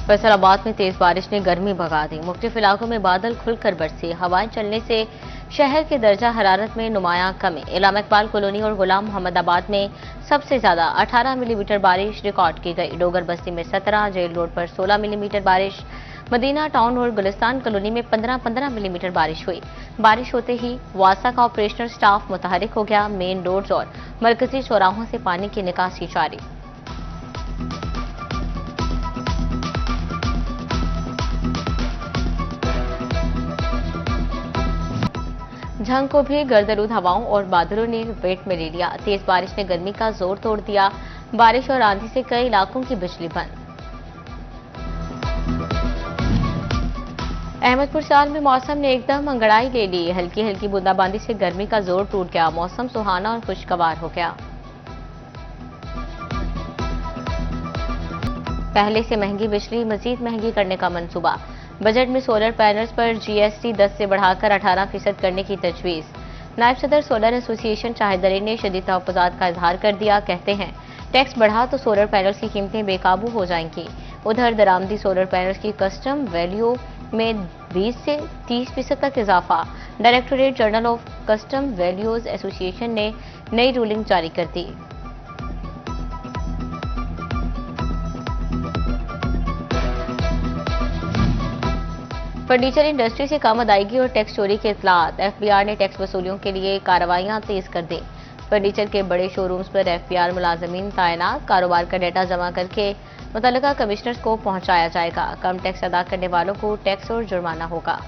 फैसलाबाद में तेज बारिश ने गर्मी भगा दी। मुख्तलिफ इलाकों में बादल खुलकर बरसे। हवाएं चलने से शहर के दर्जा हरारत में नुमायां कमी। इलामा इकबाल कॉलोनी और गुलाम मोहम्मदाबाद में सबसे ज्यादा 18 मिलीमीटर बारिश रिकॉर्ड की गई। डोगर बस्ती में 17, जेल रोड पर 16 मिलीमीटर बारिश, मदीना टाउन और गुलिस्तान कॉलोनी में 15-15 मिलीमीटर बारिश हुई। बारिश होते ही वासा का ऑपरेशनल स्टाफ मुतहरिक हो गया। मेन रोड्स और मरकजी चौराहों से पानी की निकासी जारी। झंग को भी गर्दरूद हवाओं और बादलों ने लपेट में ले लिया। तेज बारिश ने गर्मी का जोर तोड़ दिया। बारिश और आंधी से कई इलाकों की बिजली बंद। अहमदपुर साल में मौसम ने एकदम अंगड़ाई ले ली। हल्की हल्की बूंदाबांदी से गर्मी का जोर टूट गया। मौसम सुहाना और खुशगवार हो गया। पहले से महंगी बिजली मजीद महंगी करने का मंसूबा। बजट में सोलर पैनल्स पर जीएसटी 10 से बढ़ाकर 18% करने की तजवीज। नायब सदर सोलर एसोसिएशन शाहिद अली ने शदीद तहफ़्फ़ुज़ात का इजहार कर दिया। कहते हैं टैक्स बढ़ा तो सोलर पैनल्स की कीमतें बेकाबू हो जाएंगी। उधर दरामदी सोलर पैनल्स की कस्टम वैल्यू में 20 से 30% तक इजाफा। Directorate general of custom values association ने नई रूलिंग जारी कर दी। फर्नीचर इंडस्ट्री से कम अदायगी और टैक्स चोरी के इत्तलात। एफबीआर ने टैक्स वसूलियों के लिए कार्रवाइयां तेज कर दी। फर्नीचर के बड़े शोरूम्स पर एफबीआर मुलाजमीन तैनात। कारोबार का डेटा जमा करके मुतल्लिका कमिश्नर्स को पहुंचाया जाएगा। कम टैक्स अदा करने वालों को टैक्स और जुर्माना होगा।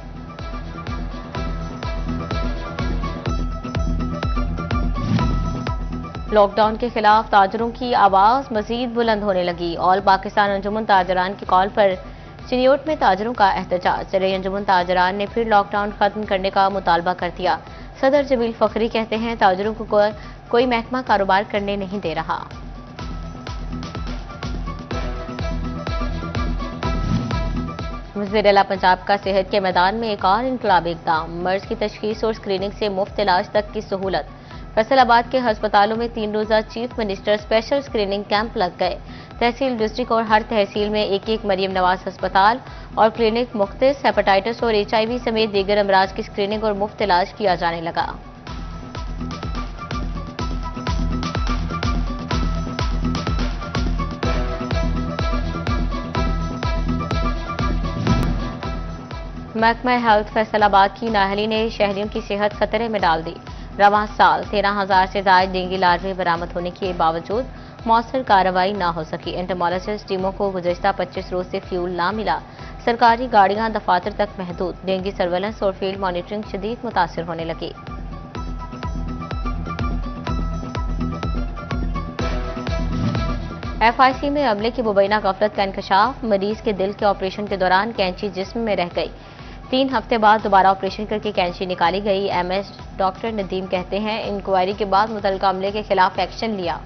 लॉकडाउन के खिलाफ ताजरों की आवाज मजीद बुलंद होने लगी। ऑल पाकिस्तान अंजुमन ताजरान की कॉल पर चिनियोट में ताजरों का एहतजाज। सदर अंजुमन ताजरान ने फिर लॉकडाउन खत्म करने का मुतालबा कर दिया। सदर जमील फखरी कहते हैं ताजरों को कोई महकमा कारोबार करने नहीं दे रहा। वज़ीर-ए-आला पंजाब का सेहत के मैदान में एक और इंकलाबी इक़दाम। मर्ज की तशखीस और स्क्रीनिंग से मुफ्त इलाज तक की सहूलत। फैसलाबाद के अस्पतालों में 3 रोजा chief minister special screening camp लग गए। तहसील, डिस्ट्रिक्ट और हर तहसील में एक मरियम नवाज अस्पताल और क्लिनिक मुख्तलिफ हेपेटाइटिस और HIV समेत दीगर अमराज की स्क्रीनिंग और मुफ्त इलाज किया जाने लगा। महकमा हेल्थ फैसलाबाद की नाहली ने शहरियों की सेहत खतरे में डाल दी। रवां साल 13,000 से ज्यादा डेंगू लार्वे बरामद होने के बावजूद मौसर कार्रवाई न हो सकी। एंटोमोलॉजिस्ट टीमों को गुज़िश्ता 25 रोज से फ्यूल न मिला। सरकारी गाड़ियां दफातर तक महदूद। डेंगू सर्वेलेंस और फील्ड मॉनिटरिंग शदीद मुतासिर होने लगी। FIC में अमले की मुबैना गफलत का इंकशाफ। मरीज के दिल के ऑपरेशन के दौरान कैंची जिस्म में रह गई। 3 हफ्ते बाद दोबारा ऑपरेशन करके कैंची निकाली गई। MS डॉक्टर नदीम कहते हैं इंक्वायरी के बाद मुतल्लिका अमले के खिलाफ एक्शन लिया।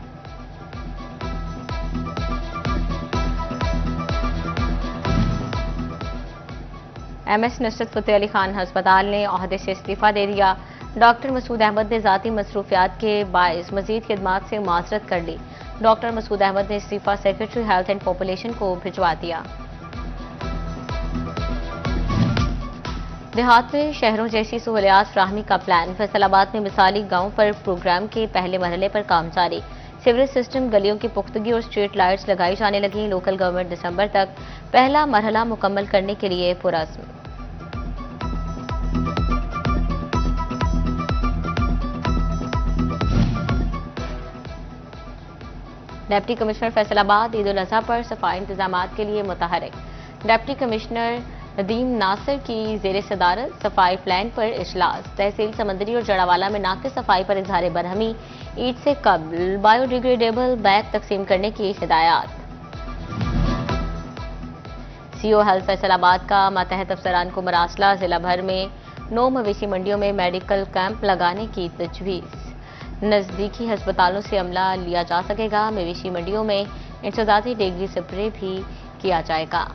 MS नुसरत फतेह अली खान अस्पताल ने ओहदे से इस्तीफा दे दिया। डॉक्टर मसूद अहमद ने जाती मसरूफियात के बायस मजीद खिदमात से माजरत कर ली। डॉक्टर मसूद अहमद ने इस्तीफा सेक्रेटरी हेल्थ एंड पॉपुलेशन को भिजवा दिया। देहात में शहरों जैसी सहूलियात फ्राहमी का प्लान। फैसलाबाद में मिसाली गांव पर प्रोग्राम के पहले मरहले पर काम जारी। सीवरेज सिस्टम, गलियों की पुख्तगी और स्ट्रीट लाइट्स लगाई जाने लगी। लोकल गवर्नमेंट दिसंबर तक पहला मरहला मुकम्मल करने के लिए पुरअज़्म। डिप्टी कमिश्नर फैसलाबाद ईद उल अज़हा पर सफाई इंतजामात के लिए मुतहरिक। डिप्टी कमिश्नर नदीम नासिर की ज़ेर सदारत सफाई प्लान पर इजलास। तहसील समंदरी और जड़ावाला में नाक़िस सफाई पर इजहार बरहमी। ईद से कबल बायोडिग्रेडेबल बैग तकसीम करने की हिदायत। CO हेल्थ फैसलाबाद का मातहत अफसरान को मरासला। जिला भर में 9 मवेशी मंडियों में मेडिकल कैंप लगाने की तजवीज़। नजदीकी अस्पतालों से अमला लिया जा सकेगा। मवेशी मंडियों में इंसदादी डेंगू स्प्रे भी किया जाएगा।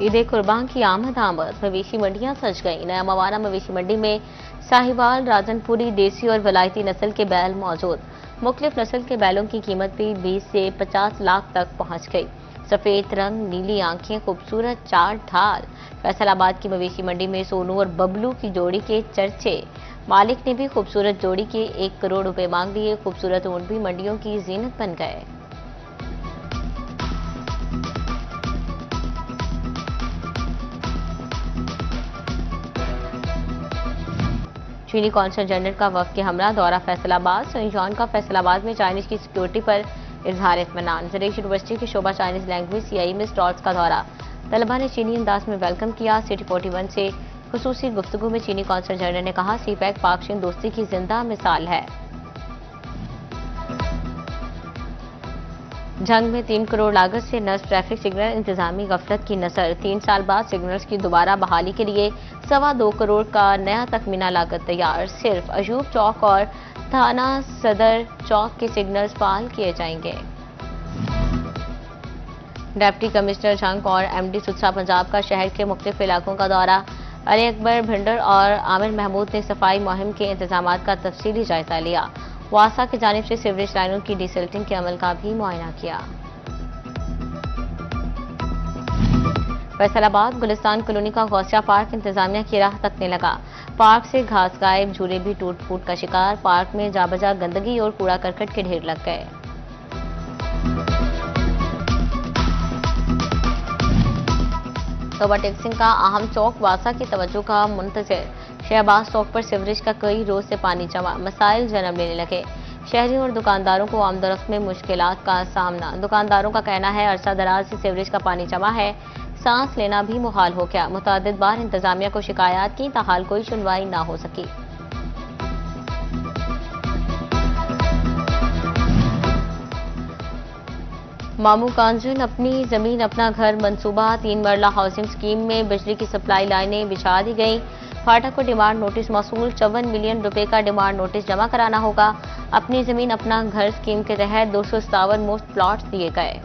ईद कुर्बान की आमद। मवेशी मंडियां सज गई। नया मवाना मवेशी मंडी में साहिवाल, राजनपुरी, देसी और वलायती नस्ल के बैल मौजूद। मुख्तलिफ नस्ल के बैलों की कीमत भी 20 से 50 लाख तक पहुंच गई। सफेद रंग, नीली आंखें, खूबसूरत चाल ढाल। फैसलाबाद की मवेशी मंडी में सोनू और बबलू की जोड़ी के चर्चे। मालिक ने भी खूबसूरत जोड़ी के 1 करोड़ रुपए मांग लिए। खूबसूरत ऊंट भी मंडियों की जीनत बन गए। चीनी कौंसल जनरल का वफ्द के हमरा दौरा फैसलाबाद। सेंट जॉन का फैसलाबाद में चाइनीज की सिक्योरिटी पर इजहार इत्मीनान। जरीश यूनिवर्सिटी की शोभा चाइनीज लैंग्वेज CIE में स्टॉल्स का दौरा। तलबा ने चीनी अंदाज में वेलकम किया। सिटी 41 से खुसूसी गुफ्तगू में चीनी कौंसल जनरल ने कहा, CPEC पाक चीन दोस्ती की जिंदा मिसाल है। जंग में 3 करोड़ लागत से नस्ब ट्रैफिक सिग्नल, इंतजामी गफलत की नजर। 3 साल बाद सिग्नल्स की दोबारा बहाली के लिए 2.25 करोड़ का नया तखमीना लागत तैयार। सिर्फ अयूब चौक और थाना सदर चौक के सिग्नल्स बहाल किए जाएंगे। डिप्टी कमिश्नर जंग और MD सुथरा पंजाब का शहर के मुख्तलिफ इलाकों का दौरा। अली अकबर भिंडर और आमिर महमूद ने सफाई मुहिम के इंतजाम का तफसीली जायजा लिया। वासा की जानिब से सीवरेज लाइनों की डिसल्टिंग के अमल का भी मुआयना किया। फैसलाबाद गुलिस्तान कॉलोनी का गौसिया पार्क इंतजामिया की राह तकने लगा। पार्क से घास गायब, झूले भी टूट फूट का शिकार। पार्क में जाबजा गंदगी और कूड़ा करकट के ढेर लग गए। ओवरटेक्सिंग का अहम चौक वासा की तवज्जो का मुंतजिर। शहबाज चौक पर सीवरेज का कई रोज से पानी जमा, मसाइल जन्म लेने लगे। शहरियों और दुकानदारों को आमदोरफ्त में मुश्किलात का सामना। दुकानदारों का कहना है, अरसा दराज से सीवरेज का पानी जमा है, सांस लेना भी मुहाल हो गया। मुतअद्दिद बार इंतजामिया को शिकायत की, ताहाल कोई सुनवाई ना हो सकी। मामू कांजन अपनी जमीन अपना घर मंसूबा। 3 मरला हाउसिंग स्कीम में बिजली की सप्लाई लाइनें बिछा दी गई। फाटक को डिमांड नोटिस मौसूल। 54 मिलियन रुपए का डिमांड नोटिस जमा कराना होगा। अपनी जमीन अपना घर स्कीम के तहत 257 मुफ्त प्लॉट्स दिए गए।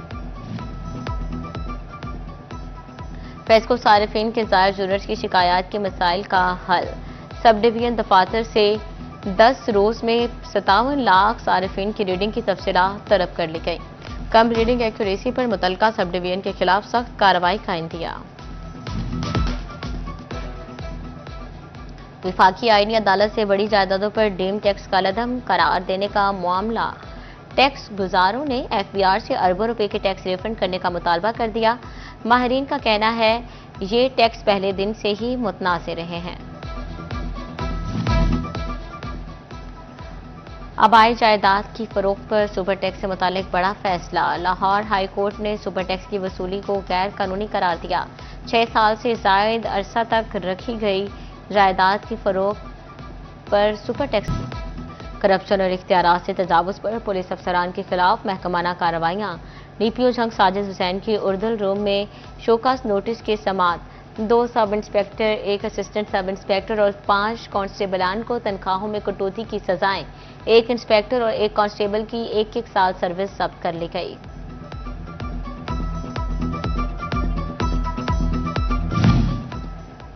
फेस्को सारिफिन के जायज यूनिट्स की शिकायत के मसाइल का हल। सब डिवीजन दफातर से 10 रोज में 57 लाख सारिफिन की रीडिंग की तफसीलात तलब कर ली गई। कम रीडिंग एक्यूरेसी पर मुतलका सब डिवीजन के खिलाफ सख्त कार्रवाई का इंदिया। विफाकी आईनी अदालत से बड़ी जायदादों पर डीम टैक्स कालाधन करार देने का मामला। टैक्स गुजारों ने FBR से अरबों रुपए के टैक्स रिफंड करने का मुतालबा कर दिया। माहिरीन का कहना है, ये टैक्स पहले दिन से ही मुतनाज़ रहे हैं। आबाई जायदाद की फरोख्त पर सुपर टैक्स से मुतालिक बड़ा फैसला। लाहौर हाई कोर्ट ने सुपर टैक्स की वसूली को गैर कानूनी करार दिया। 6 साल से जायद अरसा तक रखी गई जायदाद की फरोख्त पर सुपर टैक्स। करप्शन और इख्तियारात से तजावुज़ पर पुलिस अफसरान के खिलाफ महकमाना कार्रवाइयाँ। DPO जंग साजिद हुसैन की उर्दुल रूम में शोकास नोटिस के समात। 2 sub inspector, 1 assistant sub inspector और 5 कांस्टेबलान को तनख्वाहों में कटौती की सजाएं। 1 इंस्पेक्टर और 1 कांस्टेबल की 1-1 साल सर्विस जब्त कर ली गई।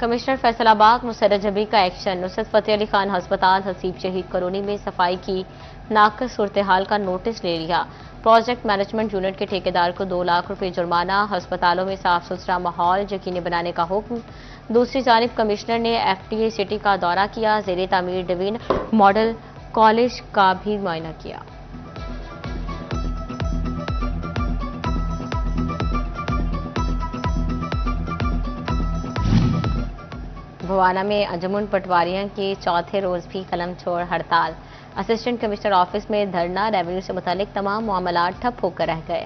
कमिश्नर फैसलाबाद मुसर्रत जबी का एक्शन। नुसरत फतेह अली खान अस्पताल हसीब शहीद कॉलोनी में सफाई की नाक़िस सूरत हाल का नोटिस ले लिया। प्रोजेक्ट मैनेजमेंट यूनिट के ठेकेदार को 2 लाख रुपए जुर्माना। अस्पतालों में साफ सुथरा माहौल यकीनी बनाने का हुक्म। दूसरी जानिब कमिश्नर ने FTA सिटी का दौरा किया। ज़ेरे तामीर डिवीजन मॉडल कॉलेज का भी मुआयना किया। भवाना में अंजुमन पटवारियों की चौथे रोज भी कलम छोड़ हड़ताल। असिस्टेंट कमिश्नर ऑफिस में धरना। रेवेन्यू से मुतालिक तमाम मामलात ठप होकर रह गए।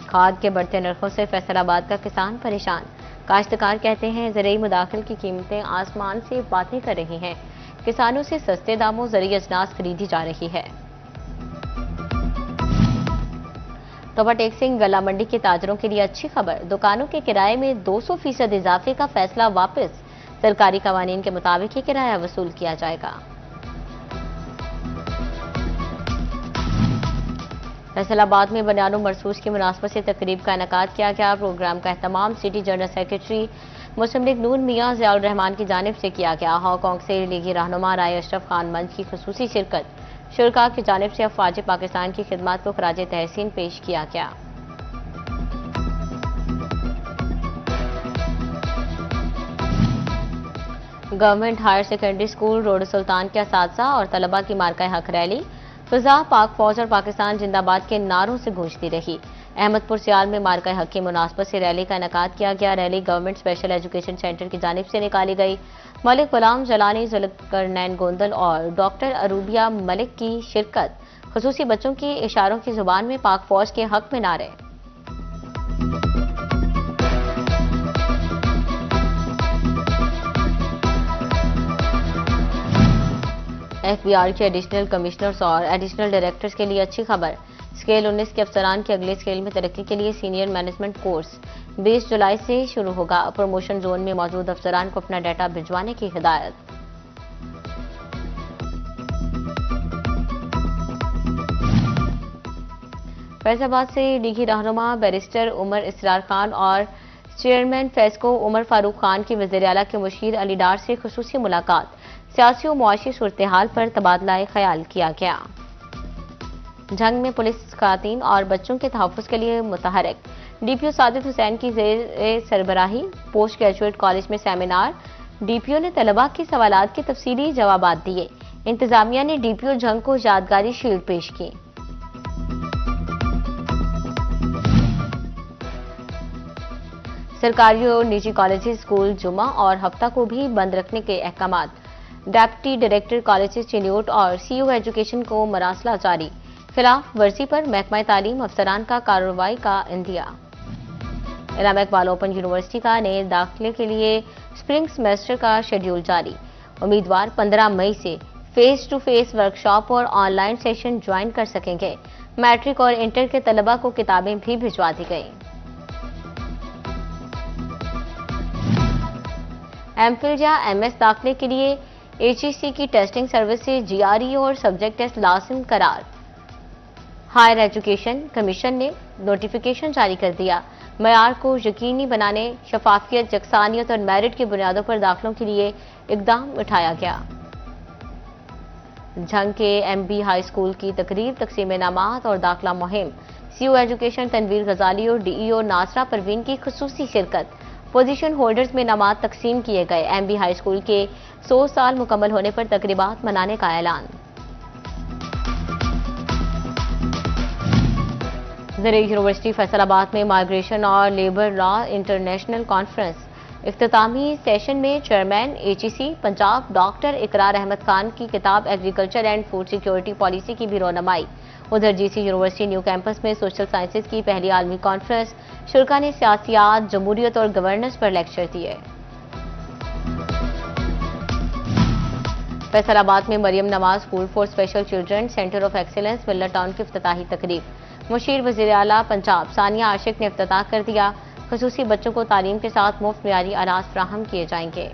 खाद के बढ़ते नरखों से फैसलाबाद का किसान परेशान। काश्तकार कहते हैं, ज़रूरी मुदाखिल की कीमतें आसमान से बातें कर रही हैं। किसानों से सस्ते दामों ज़रूरी अजनास खरीदी जा रही है। ओवरटेक्सिंग गला मंडी के ताजरों के लिए अच्छी खबर। दुकानों के किराए में 200% इजाफे का फैसला वापस। सरकारी कवानीन के मुताबिक ही किराया वसूल किया जाएगा। फैसलाबाद में बयानो मरसूस की मुनासबत से तकरीब का इनेकाद किया गया। प्रोग्राम का एहतमाम सिटी जनरल सेक्रेटरी मुस्लिम लीग नून मियां ज़ियाउर रहमान की जानिब से किया गया। हांगकांग से लीगी रहनुमा राय अशरफ खान मंच की खुसूसी शिरकत। शुरका की जानिब से अफवाज पाकिस्तान की खिदमत को खराज तहसीन पेश किया गया। Government higher secondary school road Sultan के असातिज़ा और तलबा की मार्का हक रैली फिजा पाक फौज और पाकिस्तान जिंदाबाद के नारों से गूंजती रही। अहमदपुर सियाल में मार्का हक की मुनासबत से रैली का इनेकाद किया गया। Rally government special education centre की जानिब से निकाली गई। मलिक गुलाम जलानी, जुल्करनैन गोंदल और डॉक्टर अरूबिया मलिक की शिरकत। खुसूसी बच्चों की इशारों की जुबान में पाक फौज के हक में नारे। एफबीआर के एडिशनल कमिश्नर्स और एडिशनल डायरेक्टर्स के लिए अच्छी खबर। स्केल 19 के अफसरान के अगले स्केल में तरक्की के लिए सीनियर मैनेजमेंट कोर्स 20 जुलाई से शुरू होगा। प्रमोशन जोन में मौजूद अफसरान को अपना डाटा भिजवाने की हिदायत। फैसलाबाद से लीगी रहनुमा बैरिस्टर उमर इसरार खान और चेयरमैन फेस्को उमर फारूक खान की वज़ीर आला के मुशीर अली डार से खुसूसी मुलाकात। सियासी और मुआशी सूरत-ए-हाल पर तबादला ख्याल किया गया। जंग में पुलिस खातीन और बच्चों के तहफ़्फ़ुज़ के लिए मुतहरिक। डीपीओ सादिक हुसैन की ज़ेर सरबराही पोस्ट ग्रेजुएट कॉलेज में सेमिनार। डीपीओ ने तलबा के सवालात के तफसीली जवाबात दिए। इंतजामिया ने डीपीओ जंग को यादगारी शील्ड पेश की। सरकारी और निजी कॉलेज स्कूल जुमा और हफ्ता को भी बंद रखने के अहकाम। डेप्टी डायरेक्टर कॉलेज चिन्यूट और सीयू एजुकेशन को मरासला जारी। खिलाफ वर्जी पर महकमा तालीम अफसरान का कार्रवाई का इंदिया। इलामा इकबाल ओपन यूनिवर्सिटी का नए दाखिले के लिए स्प्रिंग सेमेस्टर का शेड्यूल जारी। उम्मीदवार 15 मई से फेस टू फेस वर्कशॉप और ऑनलाइन सेशन ज्वाइन कर सकेंगे। मैट्रिक और इंटर के तलबा को किताबें भी भिजवा दी गई। एमफिल या एमएस दाखिले के लिए एचईसी की टेस्टिंग सर्विस से जीआरई और सब्जेक्ट टेस्ट लाजिम करार। हायर एजुकेशन कमीशन ने नोटिफिकेशन जारी कर दिया। मयार को यकीनी बनाने, शफाफियत, यकसानियत और मेरिट की बुनियादों पर दाखिलों के लिए इकदाम उठाया गया। झंग के एमबी हाई स्कूल की तकरीब, तकसीम इनामात और दाखिला मुहिम। सीयू एजुकेशन तनवीर गजाली और डीईओ नासरा परवीन की खुसूसी शिरकत। पोजीशन होल्डर्स में इनामात तकसीम किए गए। एमबी हाई स्कूल के 100 साल मुकम्मल होने पर तकरीबात मनाने का ऐलान। ज़र यूनिवर्सिटी फैसलाबाद में माइग्रेशन और लेबर लॉ इंटरनेशनल कॉन्फ्रेंस। इख्तितामी सेशन में chairman HEC Punjab doctor Iqrar Ahmed Khan की किताब agriculture and food security policy की भी रौनमाई। उधर जीसी यूनिवर्सिटी न्यू कैंपस में सोशल साइंसेज की पहली आलमी कॉन्फ्रेंस। शुरका ने सियासियात, जमहूरियत और गवर्नेंस पर लेक्चर दिए। फैसलाबाद में Maryam Nawaz school for special children center of excellence मिल्लर टाउन की इफ्तिताही तकरीब। मुशीर वज़ीर आला पंजाब सानिया आशिक ने इफ्तिताह कर दिया। खुसूसी बच्चों को तालीम के साथ मुफ्त मियारी अनाज फराहम किए जाएंगे।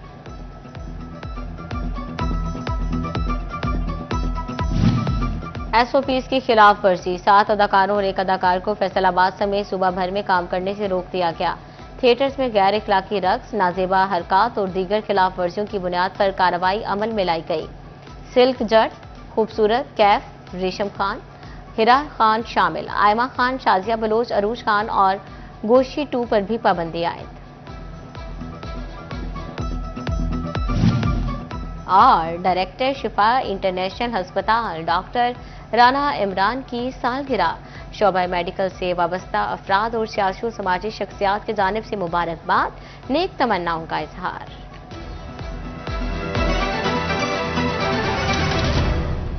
एसओपीज की खिलाफ वर्जी। 7 अदाकारों और 1 अदाकार को फैसलाबाद समेत सूबा भर में काम करने से रोक दिया गया। थिएटर्स में गैर इखलाकी रक्स, नाजेबा हरकत और दीगर खिलाफ वर्जियों की बुनियाद पर कार्रवाई अमल में लाई गई। सिल्क जट, खूबसूरत, कैफ, रेशम खान, हिरा खान शामिल। आयमा खान, शाजिया बलोच, अरूज खान और गोशी 2 पर भी पाबंदी आयद। और डायरेक्टर शिफा इंटरनेशनल अस्पताल डॉक्टर राना इमरान की सालगिरह। शोबा मेडिकल से वाबस्ता अफराद और सियासी और समाजी शख्सियात की जानिब से मुबारकबाद, नेक तमन्नाओं का इजहार।